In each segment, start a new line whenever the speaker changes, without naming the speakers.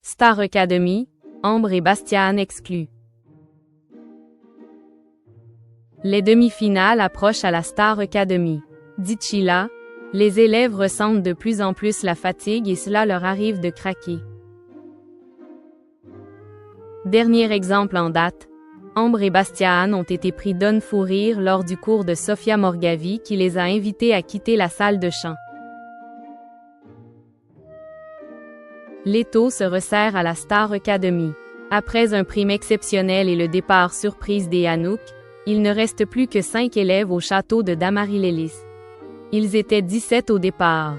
Star Academy, Ambre et Bastiaan exclus. Les demi-finales approchent à la Star Academy. Dit Sheila, les élèves ressentent de plus en plus la fatigue et cela leur arrive de craquer. Dernier exemple en date, Ambre et Bastiaan ont été pris d'un fou rire lors du cours de Sofia Morgavi qui les a invités à quitter la salle de chant. L'étau se resserre à la Star Academy. Après un prime exceptionnel et le départ surprise des Hanouk, il ne reste plus que 5 élèves au château de Damarilélis. Ils étaient 17 au départ.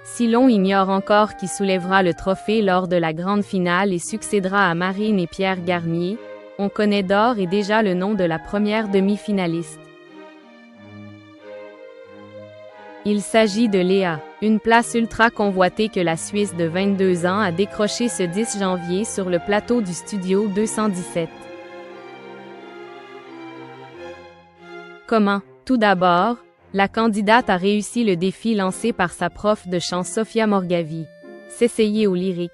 Si l'on ignore encore qui soulèvera le trophée lors de la grande finale et succédera à Marine et Pierre Garnier, on connaît d'ores et déjà le nom de la première demi-finaliste. Il s'agit de Léa, une place ultra convoitée que la Suisse de 22 ans a décrochée ce 10 janvier sur le plateau du Studio 217. Comment? Tout d'abord, la candidate a réussi le défi lancé par sa prof de chant Sofia Morgavi, s'essayer au lyrique.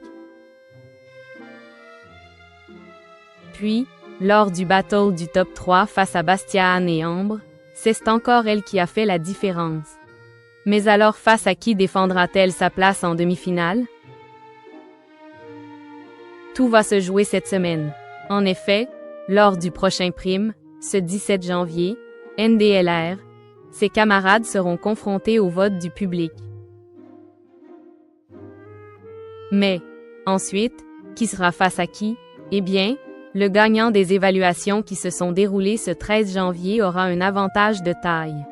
Puis, lors du battle du top 3 face à Bastiaan et Ambre, c'est encore elle qui a fait la différence. Mais alors face à qui défendra-t-elle sa place en demi-finale? Tout va se jouer cette semaine. En effet, lors du prochain prime, ce 17 janvier, NDLR, ses camarades seront confrontés au vote du public. Mais, ensuite, qui sera face à qui? Eh bien, le gagnant des évaluations qui se sont déroulées ce 13 janvier aura un avantage de taille.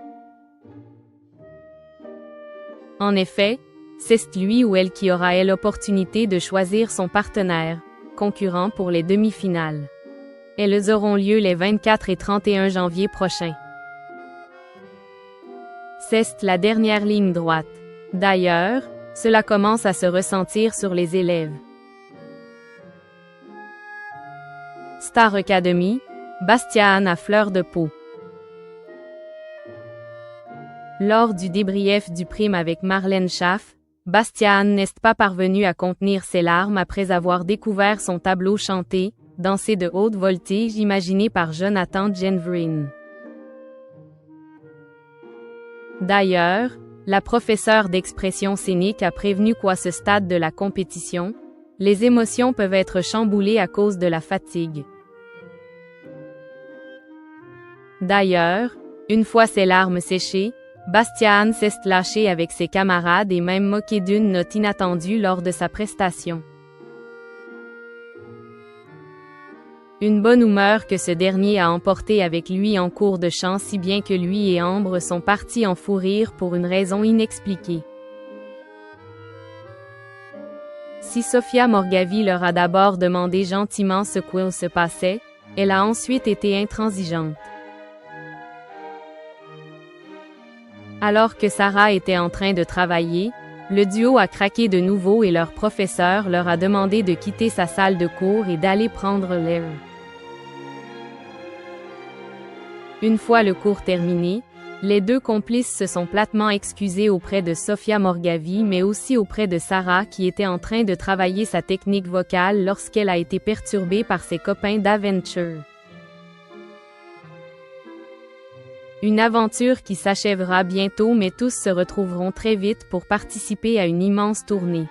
En effet, c'est lui ou elle qui aura l'opportunité de choisir son partenaire, concurrent pour les demi-finales. Elles auront lieu les 24 et 31 janvier prochains. C'est la dernière ligne droite. D'ailleurs, cela commence à se ressentir sur les élèves. Star Academy, Bastiaan à fleur de peau. Lors du débrief du prime avec Marlène Schaff, Bastiaan n'est pas parvenu à contenir ses larmes après avoir découvert son tableau chanté, Dansé de haute voltige imaginé par Jonathan Jenvrin. D'ailleurs, la professeure d'expression scénique a prévenu qu'à ce stade de la compétition, les émotions peuvent être chamboulées à cause de la fatigue. D'ailleurs, une fois ses larmes séchées, Bastiaan s'est lâché avec ses camarades et même moqué d'une note inattendue lors de sa prestation. Une bonne humeur que ce dernier a emporté avec lui en cours de chant si bien que lui et Ambre sont partis en fou rire pour une raison inexpliquée. Si Sofia Morgavi leur a d'abord demandé gentiment ce qu'il se passait, elle a ensuite été intransigeante. Alors que Sarah était en train de travailler, le duo a craqué de nouveau et leur professeur leur a demandé de quitter sa salle de cours et d'aller prendre l'air. Une fois le cours terminé, les deux complices se sont platement excusés auprès de Sofia Morgavi mais aussi auprès de Sarah qui était en train de travailler sa technique vocale lorsqu'elle a été perturbée par ses copains d'aventure. Une aventure qui s'achèvera bientôt mais tous se retrouveront très vite pour participer à une immense tournée.